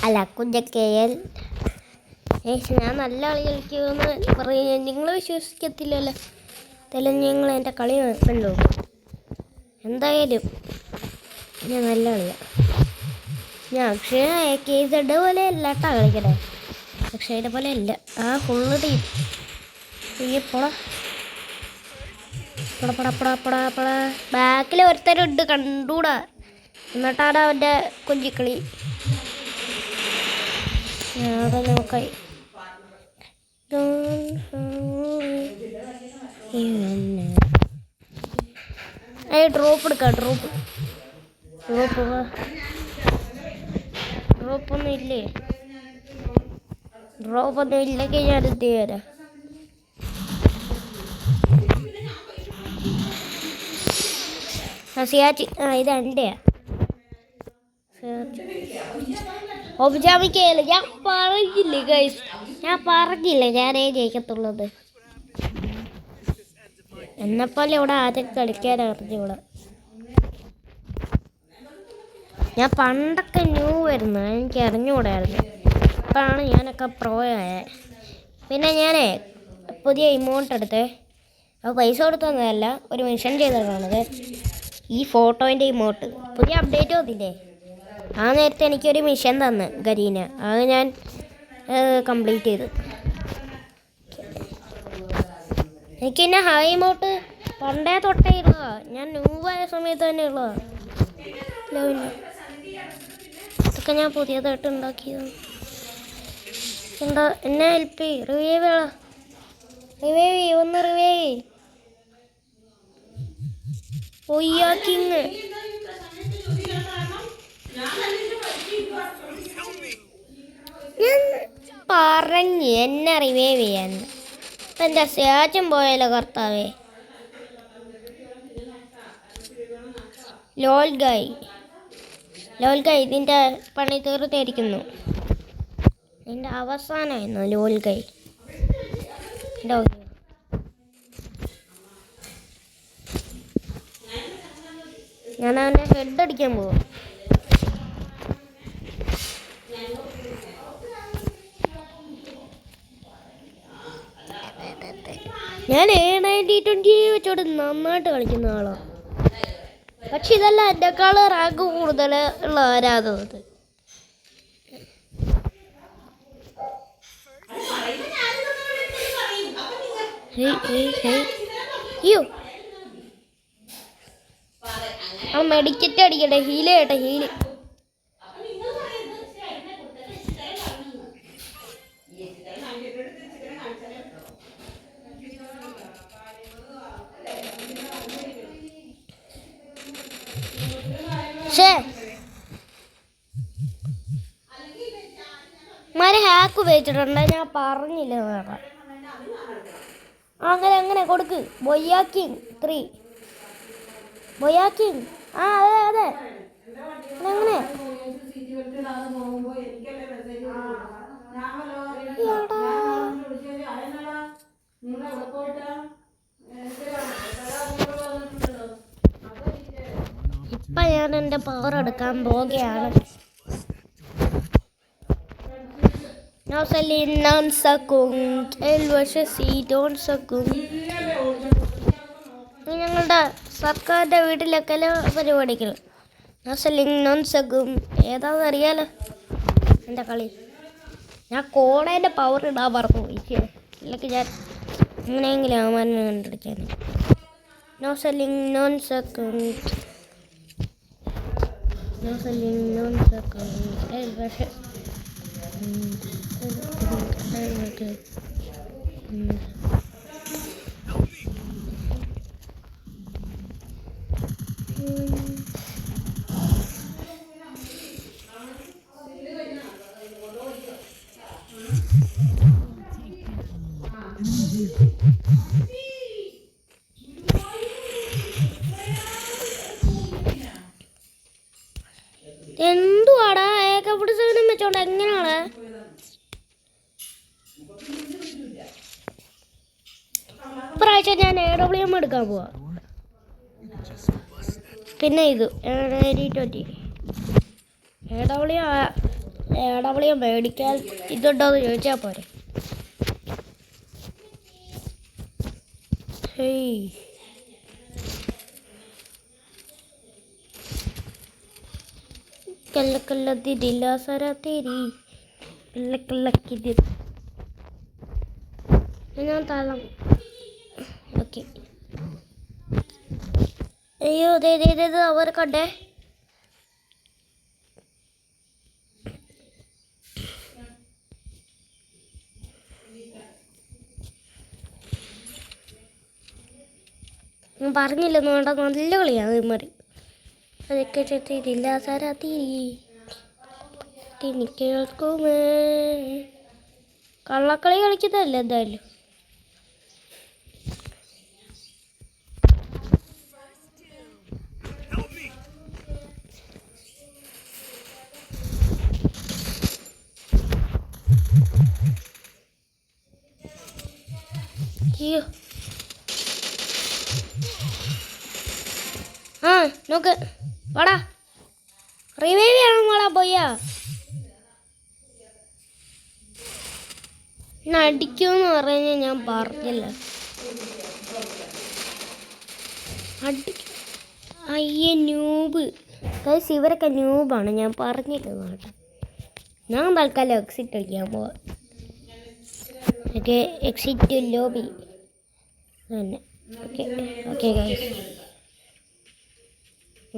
അല്ല കുഞ്ഞക്കേയൽ ഞാൻ നല്ല കളി കളിക്കുമെന്ന് പറയുക നിങ്ങൾ വിശ്വസിക്കത്തില്ലല്ലോ. എന്തായാലും നിങ്ങൾ എൻ്റെ കളി കണ്ടു. എന്തായാലും ഞാൻ നല്ല കളിയാണ്. ഞാൻ പക്ഷേ KZ പോലെ അല്ല കേട്ടോ കളിക്കണേ. പക്ഷേ അതിനെ പോലെ അല്ല. ആ ഫുള്ള് ടീം ബാക്കിൽ ഒരുത്തരുണ്ട് കണ്ടൂടാ. എന്നിട്ടാണ് അവൻ്റെ കുഞ്ചിക്കളി. അത് നോക്കായി ഡ്രോപ്പ് എടുക്കാം. ഡ്രോപ്പൊന്നും ഇല്ലേ? ഡ്രോപ്പൊന്നും ഇല്ലെങ്കിൽ ഞാൻ എന്ത് ചെയ്യാനാ? സിയാച്ചി ഇത് എൻ്റെയാ. ഒബ്ജാമിക്കയില്ല. ഞാൻ പറഞ്ഞില്ലേ ഗൈസ്, ഞാനേ ജയിക്കത്തുള്ളത്. എന്നെപ്പോലെ ഇവിടെ ആദ്യം കളിക്കാൻ അറിഞ്ഞൂടെ. ഞാൻ പണ്ടൊക്കെ ന്യൂ വരുന്നു, എനിക്ക് അറിഞ്ഞുകൂടായിരുന്നു. ഇപ്പോഴാണ് ഞാനൊക്കെ പ്രോ ആയത്. പിന്നെ ഞാനേ പുതിയ ഇമോട്ട് എടുത്തേ. അപ്പോൾ പൈസ കൊടുത്തതല്ല, ഒരു മിഷൻ ചെയ്തതാണത്. ഈ ഫോട്ടോൻ്റെ ഇമോട്ട് പുതിയ അപ്ഡേറ്റ് വന്നില്ലേ? ആ നേരത്തെ എനിക്കൊരു മിഷൻ തന്ന് ഗരീന. അത് ഞാൻ കംപ്ലീറ്റ് ചെയ്തു. എനിക്കെന്നെ ഹൈ ഇമോട്ട് പണ്ടേ തൊട്ടേ ഉള്ളതാണ്. ഞാൻ ന്യൂവായ സമയത്ത് തന്നെ ഉള്ളതാണ്. പിന്നെ ഇതൊക്കെ ഞാൻ പുതിയതായിട്ട് ഉണ്ടാക്കിയതാണ്. എന്താ എന്നെ ഹെൽപ്പ് ചെയ്യും? റിവൈവ് ഒന്ന് റിവൈവ് ഒയ്യാക്കിങ്. ഞാൻ പറഞ്ഞു എന്നെ റിവൈവ് ചെയ്യാൻ. ഇപ്പം എൻ്റെ സ്യാച്ചും പോയാലോ കർത്താവേ. ലോൽ ഗായ് ഇതിൻ്റെ പണി തീർത്തിരിക്കുന്നു. ഇതിൻ്റെ അവസാനമായിരുന്നു ലോൽ ഗായ്. ഞാൻ അവൻ്റെ ഹെഡ് അടിക്കാൻ പോകും. ഞാൻ A9020 വെച്ചോട് നന്നായിട്ട് കളിക്കുന്ന ആളാണ്. പക്ഷെ ഇതല്ല, എൻ്റെക്കാൾ റാങ്ക് കൂടുതൽ ഉള്ള ആരാധത്. അയ്യോ, ആ മെഡിക്കറ്റ് അടിക്കട്ടെ. ഹീല് കേട്ടെ, ഹീല്. ഹാക്ക് ഉപയോഗിച്ചിട്ടുണ്ട്, ഞാൻ പറഞ്ഞില്ല വേറെ. അങ്ങനെ കൊടുക്ക്. ബൊയ്യാക്കിങ് 3 ബൊയ്യാക്കിങ്. അതെ അങ്ങനെ. ഇപ്പൊ ഞാൻ എൻ്റെ പവർ എടുക്കാൻ പോവുകയാണ്. ഞങ്ങളുടെ സർക്കാരിൻ്റെ വീട്ടിലൊക്കെ പരിപാടികൾ. ഏതാണെന്ന് അറിയാലോ എൻ്റെ കളി. ഞാൻ കോളേൻ്റെ പവർ ഇടാൻ പറഞ്ഞു പോയി. ഇല്ലെങ്കിൽ ഞാൻ എങ്ങനെയെങ്കിലും ആവാൻ കണ്ടിരിക്കാൻ. എന്തുവാടാ ഏകപിടിച്ചവനും വെച്ചോണ്ട് എങ്ങനെയാണ്? ഇപ്രാവശ്യം ഞാൻ AWM എടുക്കാൻ പോവാ. പിന്നെ ഇത് 2020 ഏടവളിയോ മേടിക്കാൻ ഇതുണ്ടോ എന്ന് ചോദിച്ചാൽ പോരെ. ഹേയ് കല്ല കല്ല ദില സര തേരി കല്ല കല്ലക്കിത് ഞാൻ താളം. ഓക്കെ. അയ്യോ ഇത് അവർ കണ്ടേ. ഞാൻ പറഞ്ഞില്ലെന്ന് വേണ്ട, നല്ല കളിയാണ് ഇമാര്. അതൊക്കെ ചെത്തിയില്ല സാരാ തിരി കേൾക്കുമേ. കള്ളക്കളി കളിക്കുന്നതല്ല എന്തായാലും. അയ്യോ നോക്ക് വാടാ, റിവൈവ് ചെയ്യണം വാടാ പോയാ. അടിക്കുമെന്ന് പറഞ്ഞാൽ ഞാൻ പറഞ്ഞില്ല. അയ്യേ ന്യൂബ് ഗൈസ്, ഇവരൊക്കെ ന്യൂബാണ്, ഞാൻ പറഞ്ഞില്ല കേട്ടോ. ഞാൻ തൽക്കാലം എക്സിറ്റ് അടിക്കാൻ പോവാം. ഓക്കെ, എക്സിറ്റ് ലോബി തന്നെ. Okay okay guys.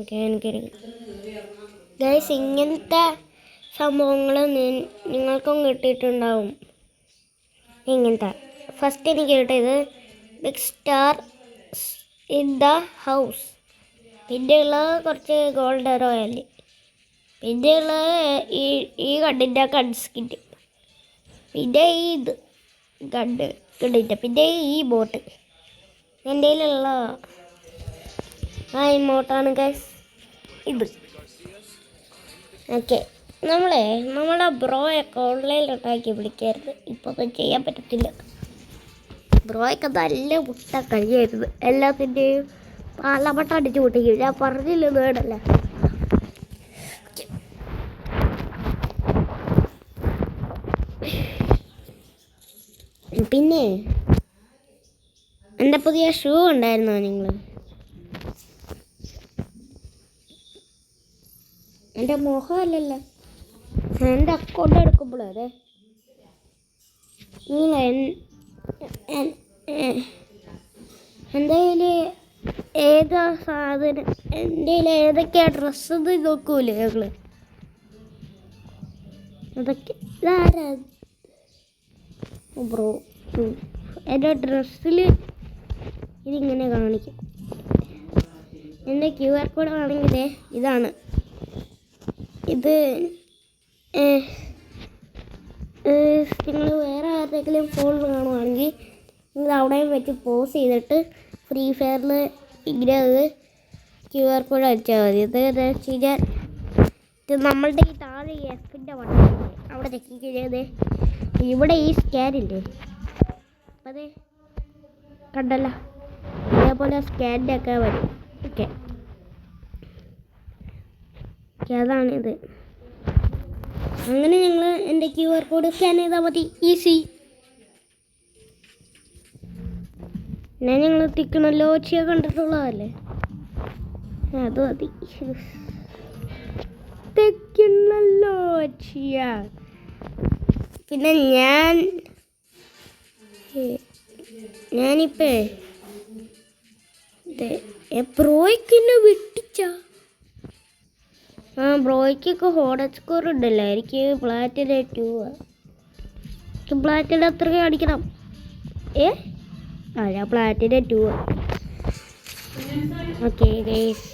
ഓക്കെ എനിക്കൊരു ഗൈസ് ഇങ്ങനത്തെ സംഭവങ്ങൾ നിങ്ങൾക്കും കിട്ടിയിട്ടുണ്ടാവും. ഇങ്ങനത്തെ ഫസ്റ്റ് എനിക്ക് കിട്ടിയത് big star in the house, പിന്നെയുള്ളത് കുറച്ച് ഗോൾഡ് റോയൽ, പിന്നെയുള്ളത് ഈ കണ്ണിൻ്റെ കൺസ്കിറ്റ്, പിന്നെ ഇത് കണ്ടിട്ട്, പിന്നെ ഈ ബോട്ട് എൻ്റെ കയ്യിലുള്ള ആ ഇമോട്ടാണ് ഗൈസ് ഇത്. ഓക്കെ, നമ്മുടെ ബ്രോയൊക്കെ ഓൺലൈനിലോട്ടാക്കി വിളിക്കായിരുന്നു. ഇപ്പോൾ ഒന്നും ചെയ്യാൻ പറ്റത്തില്ല. ബ്രോയൊക്കെ നല്ല മുട്ട കഴിയായിരുന്നു. എല്ലാത്തിൻ്റെയും പാലമട്ട അടിച്ച് പൊട്ടിക്കും. ഞാൻ പറഞ്ഞില്ല വേടല്ല. പിന്നെ എൻ്റെ പുതിയ ഷൂ ഉണ്ടായിരുന്നോ നിങ്ങൾ? എൻ്റെ മുഖമല്ലല്ലോ, എൻ്റെ അക്കൗണ്ട് എടുക്കുമ്പോഴേ അതെ എൻ്റെ കയ്യിൽ ഏതാ സാധനം, എൻ്റെ കയ്യിൽ ഏതൊക്കെയാ ഡ്രസ്സ് നോക്കൂലേ ഞങ്ങൾ. അതൊക്കെ ഇതാരാ ബ്രോ? എൻ്റെ ഡ്രസ്സിൽ ഇതിങ്ങനെ കാണിക്കും. എൻ്റെ QR കോഡ് ആണെങ്കിൽ ഇതാണ്. ഇത് നിങ്ങൾ വേറെ ആരുടെയെങ്കിലും ഫോണിൽ കാണുവാണെങ്കിൽ നിങ്ങൾ അവിടെയും വെച്ച് പോസ് ചെയ്തിട്ട് ഫ്രീ ഫയറിൽ ഇങ്ങനെ അത് QR കോഡ് അടിച്ചാൽ മതി. ഇത് വെച്ച് കഴിഞ്ഞാൽ ഇത് നമ്മളുടെ ഈ താഴെ എഫിൻ്റെ വട്ടം അവിടെ തെക്കി കഴിഞ്ഞാൽ ഇവിടെ ഈ സ്കാനില്ലേ, അപ്പം അത് കണ്ടല്ലോ, അതേപോലെ സ്കാനിൻ്റെ ഒക്കെ വരും. ഓക്കെ, അതാണിത്. അങ്ങനെ ഞങ്ങൾ എൻ്റെ QR കോഡ് സ്കാൻ ചെയ്താൽ മതി, ഈസി. ഞാൻ ഞങ്ങൾ തിക്കണല്ലോ ചിയ കണ്ടിട്ടുള്ളതല്ലേ, അത് മതി. തിക്കണല്ലോ ചിയ. പിന്നെ ഞാനിപ്പേ ബ്രോയ്ക്കെന്നെ വെട്ടിച്ച. ബ്രോയ്ക്കൊക്കെ ഹോട്ട് സ്കോർ ഉണ്ടല്ലോ, എനിക്ക് പ്ലാറ്റിനം 2 എനിക്ക് പ്ലാറ്റിനം അത്രയും അടിക്കണം. ഞാൻ platinum 2. Okay guys,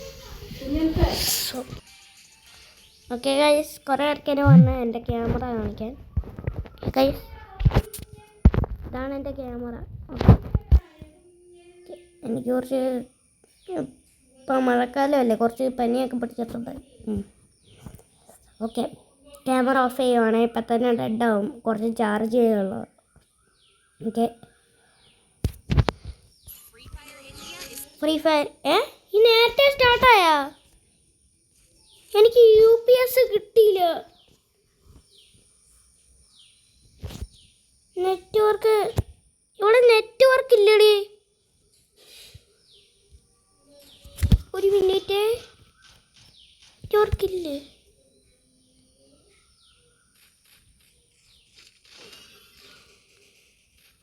okay guys, കുറേ ഇടയ്ക്ക് വന്ന് എൻ്റെ ക്യാമറ കാണിക്കാൻ. ഗൈസ് ഇതാണ് എൻ്റെ ക്യാമറ. എനിക്ക് കുറച്ച് ഇപ്പം മഴക്കാലമല്ലേ, കുറച്ച് പനിയൊക്കെ പിടിച്ചിട്ടുണ്ട്. ഓക്കെ, ക്യാമറ ഓഫ് ചെയ്യുവാണെങ്കിൽ ഇപ്പം തന്നെ ഡെഡാവും, കുറച്ച് ചാർജ് ചെയ്യുള്ളൂ. ഓക്കെ, ഫ്രീ ഫയർ ഈ നേരത്തെ സ്റ്റാർട്ടായാ? എനിക്ക് UPS കിട്ടിയില്ല.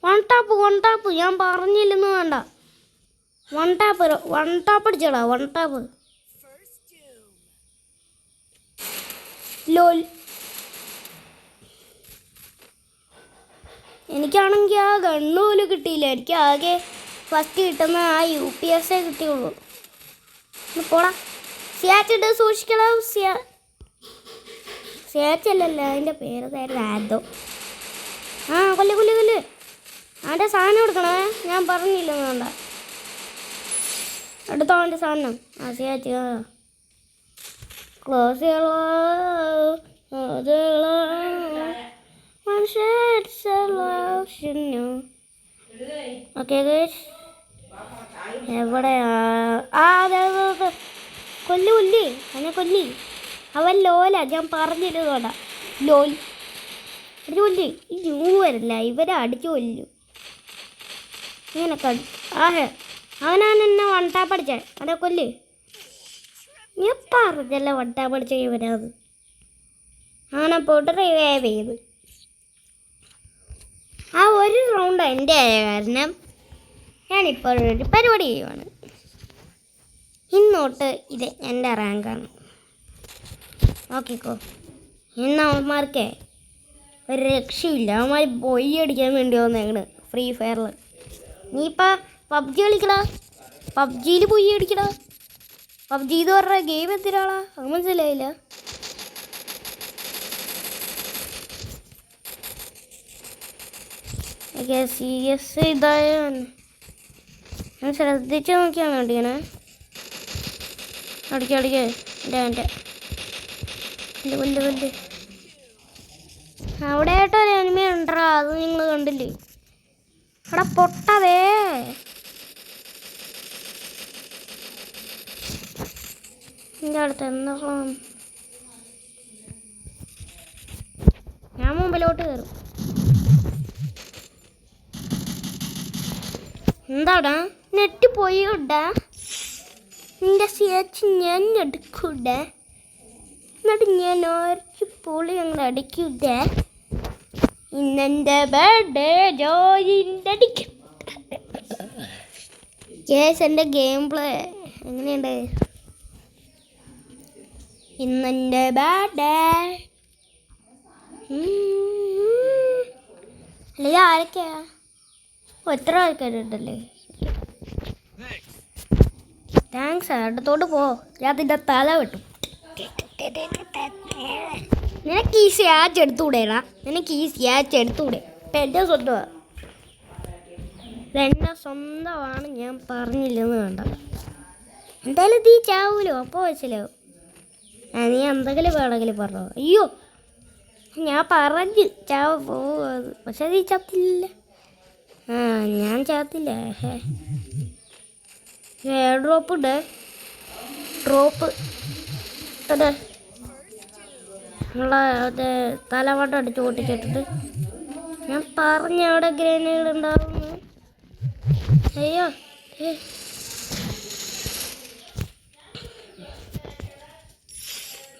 വൺ ടാപ്പ് ഞാൻ പറഞ്ഞില്ലെന്ന് വേണ്ട. വൺ ടാപ്പ് അടിച്ചോടാ. One tap lol. എനിക്കാണെങ്കിൽ ആ ഗണ്ണ് പോലും കിട്ടിയില്ല. എനിക്ക് ആകെ ഫസ്റ്റ് കിട്ടുന്ന ആ UPS കിട്ടിയുള്ളൂ. പോടാ. സിയാച്ചിട്ട് സൂക്ഷിക്കണം. സിയാച്ചല്ലല്ലോ അതിൻ്റെ പേര് ആദോ. ആ കൊല്ല് അവൻ്റെ സാധനം എടുക്കണേ. ഞാൻ പറഞ്ഞില്ലെന്ന് വേണ്ട. എടുത്തോ അവൻ്റെ സാധനം. ആ സിയാച്ച് ക്ലോസ് ചെയ്യണോ. ഓക്കെ എവിടെയാ? ആ അതെ കൊല്ലി അവനെ കൊല്ലി. അവൻ ലോല. ഞാൻ പറഞ്ഞിരുന്നോടാ ലോൽ. അടിച്ചു കൊല്ലി. ഈ ന്യൂ വരില്ല. ഇവരെ അടിച്ചു കൊല്ലു ഇങ്ങനൊക്കെ. അവനെന്നെ വൺ ടാപ്പ് അടിച്ചേ. അതെ കൊല്ലി. ഞാൻ പറഞ്ഞല്ല വൺ ടാപ്പ് അടിച്ച ഇവരത്. അങ്ങനെ പോയിട്ട് റിവൈവ് ചെയ്ത്. ആ ഒരു റൗണ്ട് എൻ്റെ ആയ കാരണം ഞാനിപ്പോൾ ഒരു പരിപാടി ചെയ്യുവാണ്. ഇന്നോട്ട് ഇത് എൻ്റെ റാങ്കാണ്. നോക്കിക്കോ. ഇന്ന് അവന്മാർക്കേ ഒരു രക്ഷയില്ല. അവന്മാർ ബൊയ് അടിക്കാൻ വേണ്ടി വന്നേക്കണ് ഫ്രീ ഫയറിൽ. നീ ഇപ്പം പബ്ജി കളിക്കടാ. പബ്ജിയിൽ ബൊയ് അടിക്കടാ. പബ്ജി എന്ന് പറഞ്ഞ ഗെയിം എന്തിനാളാ? അത് മനസ്സിലായില്ല. CS ഇതായ ഞാൻ ശ്രദ്ധിച്ച് നോക്കിയാണ് അടിക്കണേ. അടിക്കേ എൻ്റെ കൊല്ല്. അവിടെ ആയിട്ടൊരു എനിമി ഉണ്ടോ? അത് നിങ്ങൾ കണ്ടില്ലേ? അവിടെ പൊട്ടതേ. എൻ്റെ അടുത്ത് എന്താ? ഞാൻ മുമ്പിലോട്ട് കയറും. എന്താടാ നെറ്റ് പോയിടാ? നിന്റെ ചേച്ചി ഞാൻ എടുക്കൂടെ? എന്നിട്ട് ഞാൻ ഒരു പൊളി ഞങ്ങൾ അടിക്കൂടെ? ഇന്നെൻ്റെ ബർത്ത്ഡേ ജോയിൻ്റെ അടിക്കും. കേസ് എൻ്റെ ഗെയിം പ്ലേ എങ്ങനെയുണ്ട്? ഇന്നെൻ്റെ ബർത്ത്ഡേ. അല്ലെങ്കിൽ ആരൊക്കെയാ? എത്ര ആൾക്കാരുണ്ടല്ലേ? താങ്ക്സ്. അടുത്തോട്ട് പോ. ഞാൻ നിന്റെ തല വെട്ടും. നിനക്ക് ഈ സ്യാച്ച് എടുത്തുകൂടെടാ. ഇപ്പം എൻ്റെ സ്വന്തമാണ്. ഇതെൻ്റെ സ്വന്തമാണ്. ഞാൻ പറഞ്ഞില്ലെന്ന് വേണ്ട. എന്തായാലും നീ ചാവൂലോ. അപ്പോൾ മനസ്സിലാവും. നീ എന്തെങ്കിലും വേണമെങ്കിലും പറഞ്ഞോ. അയ്യോ ഞാൻ പറഞ്ഞ് ചാവ പോവും. പക്ഷെ നീ ചത്തില്ല. ഞാൻ ചാത്തില്ല. ഡ്രോപ്പ് ഉണ്ട്. അതെ നമ്മളെ തലവട്ടം അടിച്ച് പൊട്ടിച്ചിട്ടിട്ട് ഞാൻ പറഞ്ഞ അവിടെ ഗ്രനേഡ് ഉണ്ടാവുന്നു. അയ്യോ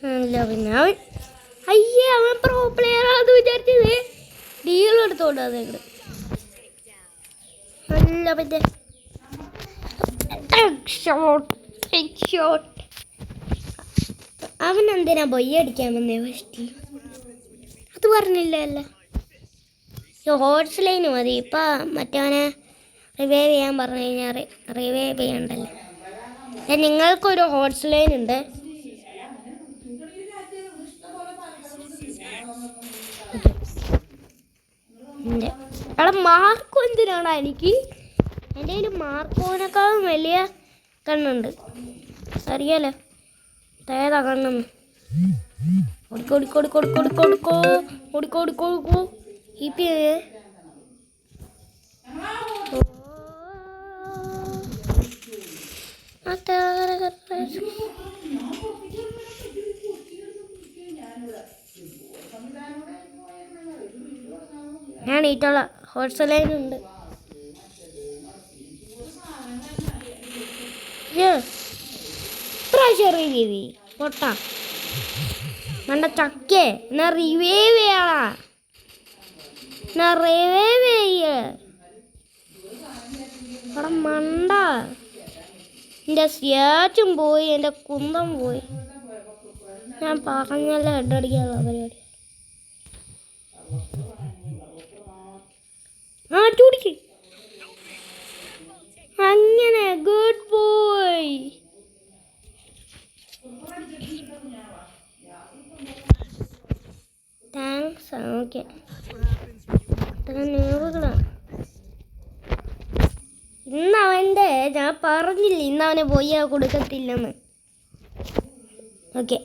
ഇല്ല. പിന്നെ അവൻ പ്രോ പ്ലെയർ ആണെന്ന് വിചാരിച്ചത്. ഡീൽ എടുത്തോണ്ട് അതേക്കട്. അല്ല പിന്നെ ഷോട്ട്. അവനെന്തിനാ ബൊയ്യ അടിക്കാൻ വന്നേ ഫസ്റ്റ്? അത് പറഞ്ഞില്ലല്ലോ. ഹോട്ട്സ് ലൈൻ മതി. ഇപ്പം മറ്റവനെ റിവൈവ് ചെയ്യാൻ പറഞ്ഞു കഴിഞ്ഞാൽ റിവൈവ് ചെയ്യണ്ടല്ലോ. നിങ്ങൾക്കൊരു ഹോട്ട്സ് ലൈൻ ഉണ്ട്. അവിടെ മാർക്കോ എന്തിനാണ്? എനിക്ക് എൻ്റെ കയ്യിൽ മാർക്കോനേക്കാളും വലിയ കണ്ണുണ്ട്. അറിയാലോ ഏതാ കണ്ണെന്ന്. ഓടിക്കോ. ഇപ്പ ഞാൻ ഈറ്റുള്ള ഹോട്ട്സ് ലൈൻ ഉണ്ട്. റിവൈവ് പൊട്ടാ നല്ല ചക്കേ. എന്നാ റിവൈവ് ചെയ്യണ. റിവൈവ് ചെയ്യ. അവിടെ മണ്ട എൻ്റെ സ്യാച്ചും പോയി, എൻ്റെ കുന്തം പോയി. ഞാൻ പറഞ്ഞല്ല ഹെഡടിക്കാനുള്ള പരിപാടി. ആ ചൂടിക്ക് അങ്ങനെ. Good boy. താങ്ക്സ്. ഓക്കെ, ഇത്ര ന്യൂറുകളാണ് ഇന്നവൻ്റെ. ഞാൻ പറഞ്ഞില്ല ഇന്നവനെ പോയി കൊടുക്കത്തില്ലെന്ന്. ഓക്കെ,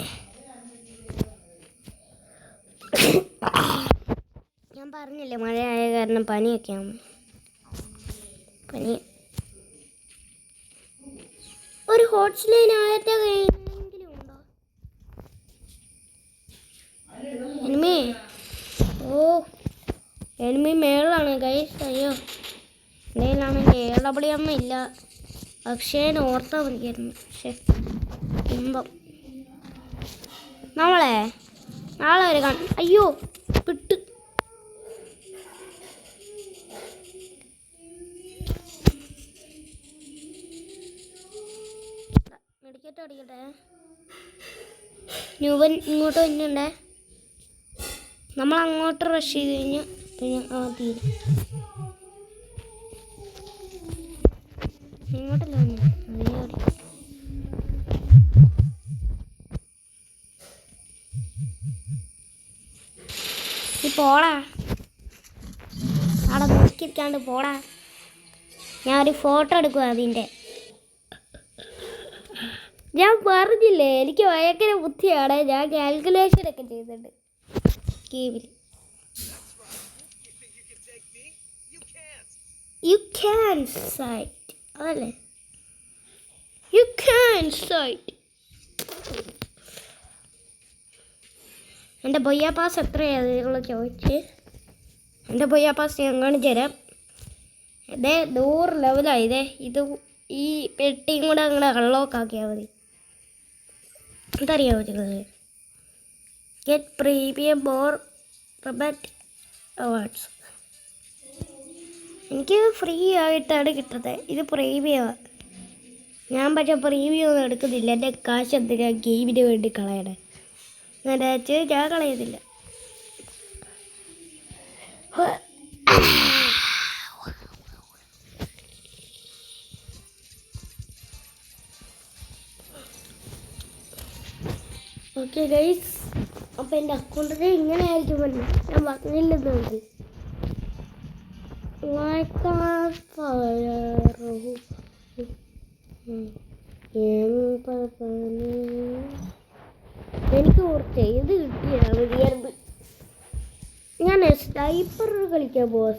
ഞാൻ പറഞ്ഞില്ലേ മഴയായ കാരണം പനിയൊക്കെയാണ്. പനി ഒരു ഹോട്ട് ലൈൻ ആയിട്ട് കയ്യിലെങ്കിലും ഉണ്ടോ? എനിമി, ഓ എനിമി മേളാണ് ഗൈസ്. അയ്യോ, എന്തെങ്കിലാണെങ്കിൽ AWM ഇല്ല. അക്ഷയനെ ഓർത്താ മതിയായിരുന്നു. പക്ഷേ ഇമ്പം നാളെ ഒരു അയ്യോ വിട്ട്. മെഡിക്കറ്റ് അടിക്കട്ടെ. ന്യൂവൻ ഇങ്ങോട്ട് വന്നിട്ടുണ്ടേ. നമ്മൾ അങ്ങോട്ട് റഷ് ചെയ്ത് കഴിഞ്ഞാൽ പിന്നെ തീരും. ഇങ്ങോട്ടല്ല വന്നു. അതേ നീ പോടാ, അവിടെ നോക്കിയിരിക്കാണ്ട് പോടാ. ഞാൻ ഒരു ഫോട്ടോ എടുക്കുക അതിൻ്റെ. ഞാൻ പറഞ്ഞില്ലേ എനിക്ക് ഭയങ്കര ബുദ്ധിയാണ്. ഞാൻ കാൽക്കുലേഷൻ ഒക്കെ ചെയ്തിട്ടുണ്ട് ഗെയിമിൽ. യു ക്യാൻ സൈറ്റ് അതല്ലേ, യു ക്യാൻ സൈറ്റ്. എൻ്റെ ബൊയ്യ പാസ് എത്രയാണ് നിങ്ങൾ ചോദിച്ച്? എൻ്റെ ബൊയ്യ പാസ് ഞാൻ കാണിച്ചു തരാം. ഇതേ 100 ലെവലായി. ഇത് ഈ പെട്ടിയും കൂടെ അങ്ങനെ അൺലോക്കാക്കിയാൽ മതി. എന്തറിയാമോ നിങ്ങൾ? Get premium more rebate awards. എനിക്ക് ഫ്രീ ആയിട്ടാണ് കിട്ടുന്നത്. ഇത് പ്രീമിയമാണ്. ഞാൻ പക്ഷേ പ്രീമിയം ഒന്നും എടുക്കുന്നില്ല. എൻ്റെ കാശ് എന്തിനാ ഗെയിമിന് വേണ്ടി കളയണേ? ഞാൻ കളയുന്നില്ല. ഓക്കെ ഗൈസ്, അപ്പോൾ എൻ്റെ അക്കൗണ്ടിൽ ഇങ്ങനെ ആയിരിക്കും വന്നത്. ഞാൻ പറഞ്ഞില്ലെന്ന് നോക്കി. എനിക്ക് കുറച്ച് ഇത് കിട്ടിയാണ് മതിയായിരുന്നു. ഞാൻ സ്നൈപ്പർ കളിക്കാൻ പോവാം.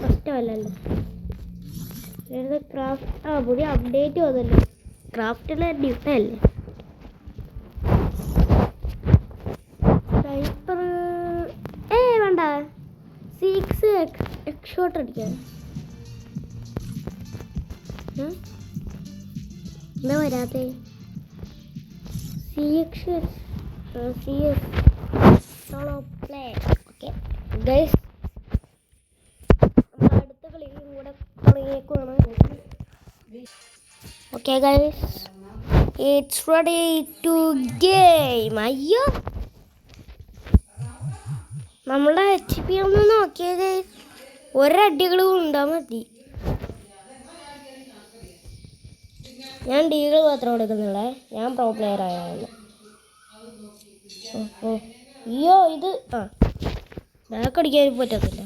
കഷ്ടമല്ലല്ലോ. ക്രാഫ്റ്റ് പുതിയ അപ്ഡേറ്റ് വന്നല്ലോ. ക്രാഫ്റ്റിലെ ഡ്യൂട്ടല്ലേ സ്നൈപ്പർ. വേണ്ട, 6 ഷോട്ട് അടിക്കാൻ. എന്താ വരാത്തെ? CS solo play. Okay guys, നമ്മൾ അടുത്ത കളിയും കൂടെ തുടങ്ങിയേക്കുവാണ്. Okay guys, it's ready to game. അയ്യോ, നമ്മളുടെ HP ഒന്ന് നോക്കിയത്. ഒരടികളും ഉണ്ടാ മതി. ഞാൻ ഡീകൾ മാത്രം എടുക്കുന്നുള്ളേ. ഞാൻ പ്രോ പ്ലെയർ ആയാണ്. അയ്യോ, ഇത് ബാക്ക് അടിക്കാൻ പറ്റത്തില്ല.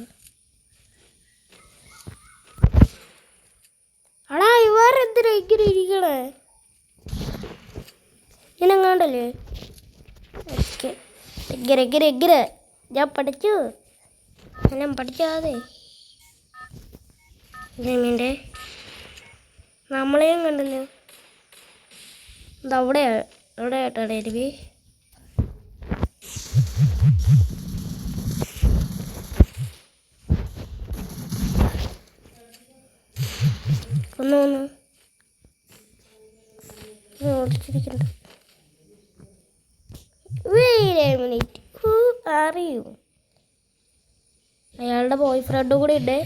അടാ, ഇവരെന്തിനാ ഇങ്ങനെ ഇരിക്കണേ? ഇങ്ങനെങ്ങാണ്ടല്ലേ? ഓക്കെ, എഗ്ഗരെ ഞാൻ പഠിച്ചു. ഞാൻ പഠിച്ചാതെ ഗെയിമിൻ്റെ നമ്മളെയും കണ്ടല്ലോ. ഇതവിടെ ആയിട്ടാണ് എനിക്ക്. ഒന്ന് ഓടിച്ചിരിക്കണ്ട. അറിയൂ, അയാളുടെ ബോയ് ഫ്രണ്ടും കൂടി ഉണ്ട്.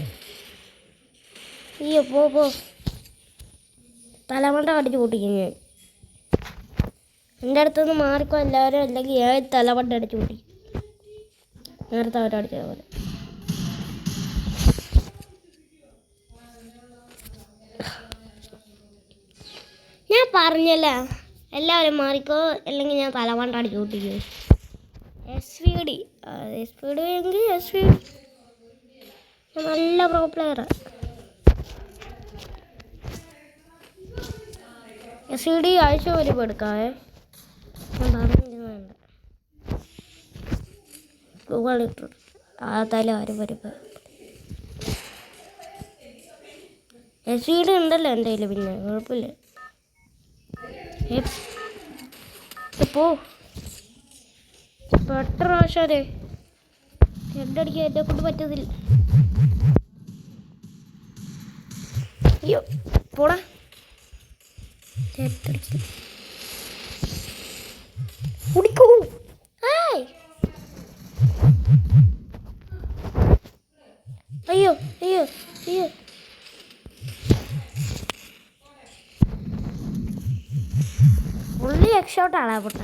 അയ്യോ പോ തലമണ്ട കടിച്ച് പൊട്ടിക്കും ഞാൻ. എൻ്റെ അടുത്തുനിന്ന് മാറിക്കോ എല്ലാവരും, അല്ലെങ്കിൽ ഞാൻ തലമണ്ട അടിച്ച് പൊട്ടിക്കും. നേരത്തെ അവരടിച്ച പോലെ. ഞാൻ പറഞ്ഞല്ല എല്ലാവരും മാറിക്കോ, അല്ലെങ്കിൽ ഞാൻ തലമണ്ട അടിച്ച് പൊട്ടിക്കും. SVD എങ്കിൽ SVD നല്ല പ്രോ പ്ലെയറാണ്. SVD ആഴ്ച വരുമ്പോൾ എടുക്കാവേ. ഞാൻ പറഞ്ഞില്ല വേണ്ട. ഗൂഗിളിട്ടു ആതായാലും ആരും വരുമ്പോൾ SVD ഉണ്ടല്ലോ എൻ്റെ കയ്യിൽ, പിന്നെ കുഴപ്പമില്ല. പോ പെട്ട ആശാരെ ഹെഡടിക്കാൻ എന്നെ കൊണ്ട് പറ്റത്തില്ല. അയ്യോ പോടാ. കുടിക്കൂ. അയ്യോ അയ്യോ അയ്യോ പുള്ളി എക്സോട്ടാണ് പൊട്ട.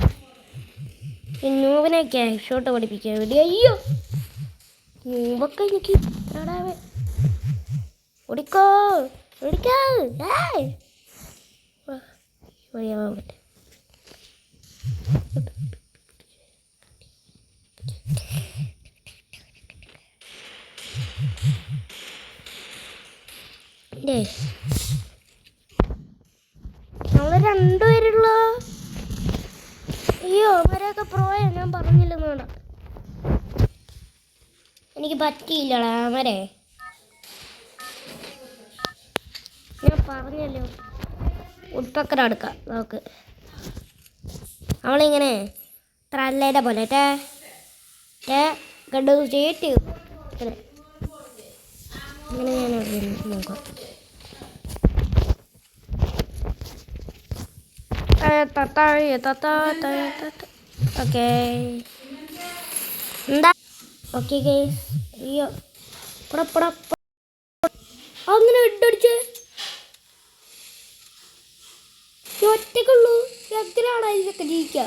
നൂബിനൊക്കെ എക്സോട്ട് പഠിപ്പിക്കാൻ വേണ്ടി. അയ്യോ നൂബൊക്കെ എനിക്ക് ഓടിക്കോ ഓടിക്കോ. നമ്മള് രണ്ടുപേരുള്ളൂ. അയ്യോ അവരൊക്കെ പ്രോയാ, ഞാൻ പറഞ്ഞില്ലെന്ന് വേണ്ട. എനിക്ക് പറ്റിയില്ലടാ അവരെ, ഞാൻ പറഞ്ഞല്ലോ. ഉൾപ്പക്കര എടുക്കാം നോക്ക്. അവളിങ്ങനെ ത്രല്ലേടെ പോലെ ഗഡു ചേറ്റ് ഇങ്ങനെ ഞാൻ നോക്കാം. ഓക്കെ എന്താ ഓക്കെ ഗൈസ്. അയ്യോ അങ്ങനെ ഇട്ടടിച്ച് ഒറ്റക്കുള്ളൂ. എത്രയാണ് ഇതിനൊക്കെ ജീവിക്കുക?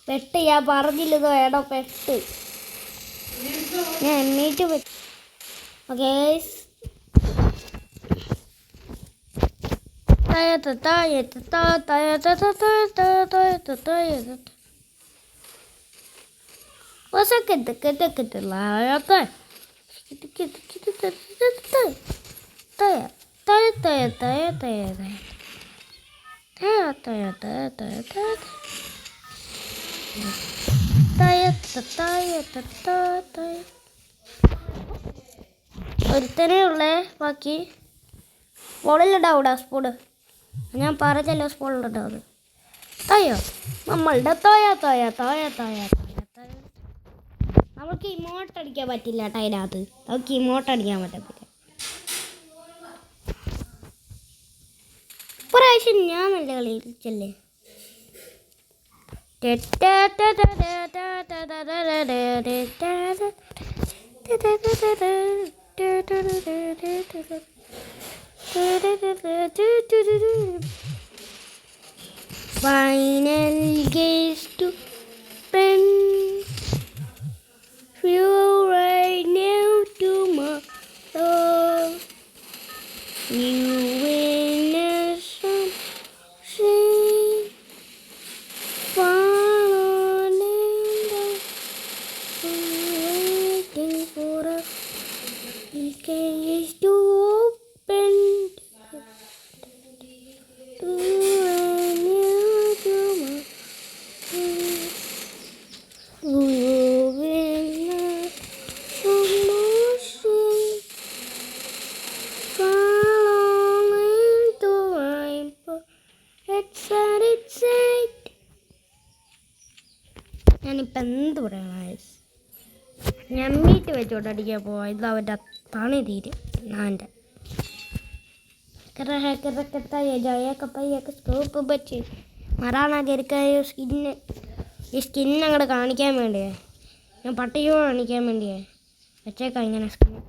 പെട്ട് ഞാൻ പറഞ്ഞില്ലെന്ന് വേണം. പെട്ട് ഞാൻ എണ്ണീറ്റ് ഓക്കെ ഒരുത്തനേ ഉള്ളേ. ബാക്കി സ്പോളിലുണ്ടാവൂടാ. സ്പോള് ഞാൻ പറഞ്ഞല്ലോ, സ്പോളിലുണ്ടാവും. തയ്യോ നമ്മളുടെ നമുക്ക് ഇമോട്ട് അടിക്കാൻ പറ്റില്ല കേട്ടോ. അതിനകത്ത് നമുക്ക് ഇമോട്ട് അടിക്കാൻ പറ്റത്തില്ല. ഇപ്രാവശ്യം ഞാൻ നല്ല കളിച്ചല്ലേ. Final gaze to pen you right now to my love. You win something fun waiting for us. We can just to open ഞാനിപ്പോൾ എന്ത് പറയണ ഞമ്മീറ്റ് വെച്ചോട്ട് അടിക്കാൻ പോവാ. ഇത് അവൻ്റെ പണി തീരും. ഞാൻ്റെ സ്കോപ്പ് പറ്റി സ്കിന്ന് ഈ സ്കിന്ന് അങ്ങോട്ട് കാണിക്കാൻ വേണ്ടിയേ, ഞാൻ പട്ടിയോ കാണിക്കാൻ വേണ്ടിയേ വെച്ചേക്കാം ഇങ്ങനെ സ്കിന്ന്.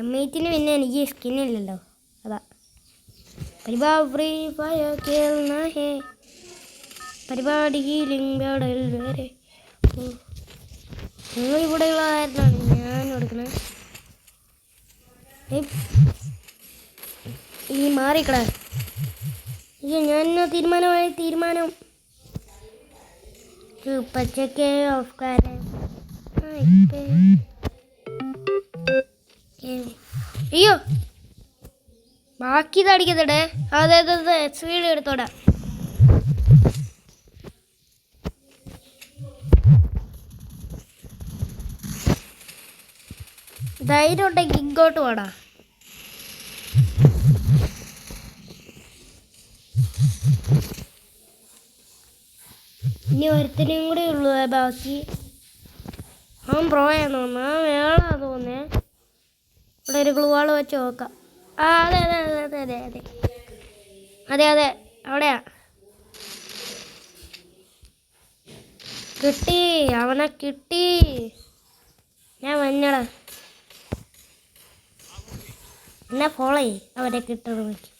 എമ്മീറ്റിന് പിന്നെ എനിക്ക് സ്കിന്നില്ലല്ലോ, അതാ. പരിപാടി വരെ നിങ്ങൾ ഇവിടെയുള്ള ആരാണ് ഞാൻ കൊടുക്കണേ. ഇനി മാറിക്കട. ഞാൻ തീരുമാനം പച്ചക്കെ ഓഫ്കാരെ. അയ്യോ ബാക്കി തടിക്കത്തടേ. അതെ സ്പീഡ് എടുത്തോടാ. ധൈര്യം ഉണ്ടെങ്കിൽ ഇങ്ങോട്ട് പോടാ. ഇനി ഒരുത്തനും കൂടെ ഉള്ളൂ ബാക്കി. അവൻ പ്രോയാന്ന് തോന്നുന്നു, ആ വേളാ തോന്നേ. ഇവിടെ ഒരു ഗ്ലൂവാൾ വെച്ച് നോക്കാം. ആ അതെ അവിടെയാ. കിട്ടി, അവനെ കിട്ടി. ഞാൻ വന്നടാ. എന്നെ ഫോളോ ചെയ്യ്, അവരെ കിട്ടുന്നത് നോക്കി.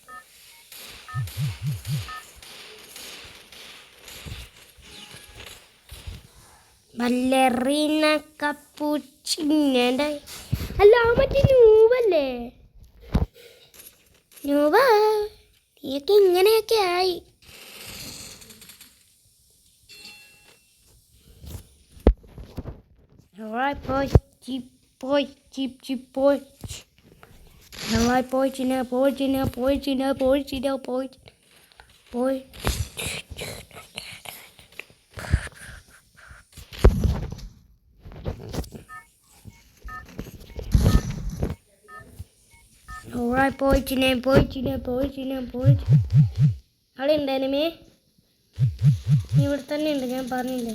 ബല്ലറീന കപ്പുച്ചിൻ്റെ അല്ല, മറ്റേ ന്യൂബല്ലേ. ന്യൂബ നീയൊക്കെ ഇങ്ങനെയൊക്കെ ആയി. പോയി. അവിടെ ഉണ്ട് എനിമി. ഇവിടെ തന്നെ ഉണ്ട്, ഞാൻ പറഞ്ഞില്ലേ.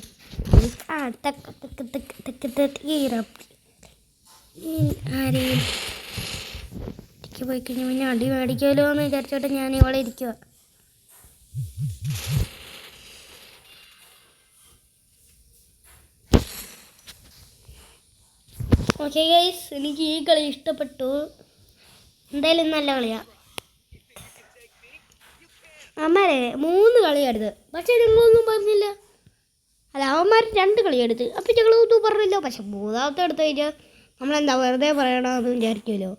ആരെയും പോയി കഴിഞ്ഞാൽ പിന്നെ അടി മേടിക്കുമല്ലോ എന്ന് വിചാരിച്ചോട്ടെ ഞാൻ ഇവിടെ ഇരിക്കുക. ഓക്കെ ഗൈസ്, എനിക്ക് ഈ കളി ഇഷ്ടപ്പെട്ടു. എന്തായാലും നല്ല കളിയാണ്. അമ്മരെ 3 കളിയെടുത്ത്, പക്ഷേ നിങ്ങളൊന്നും പറഞ്ഞില്ല. അല്ല, അവന്മാർ 2 കളിയെടുത്ത്, അപ്പം ഞങ്ങളൊന്നും പറഞ്ഞില്ല. പക്ഷെ 3ാമത്തെ എടുത്തു കഴിഞ്ഞാൽ നമ്മളെന്താ വെറുതെ പറയണമെന്ന് വിചാരിക്കുമല്ലോ.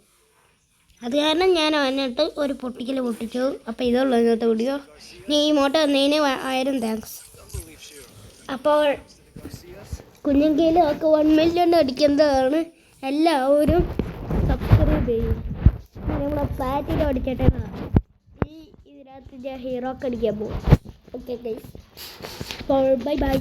അത് കാരണം ഞാൻ വന്നിട്ട് ഒരു പൊട്ടിച്ചു. അപ്പോൾ ഇതുള്ളൂ ഇന്നത്തെ വീഡിയോ. നീ ഈ മോട്ടോ വന്നതിന് 1000 താങ്ക്സ്. അപ്പോൾ കുഞ്ഞെങ്കിലും ഒക്കെ 1 മില്യൺ അടിക്കുന്നതാണ്. എല്ലാവരും സബ്സ്ക്രൈബ് ചെയ്യും. നമ്മളെ പ്ലാറ്റിനം അടിച്ചിട്ട് ഇതിനകത്ത് ഞാൻ ഹീറോക്ക് അടിക്കാൻ പോകും. Okay guys, by.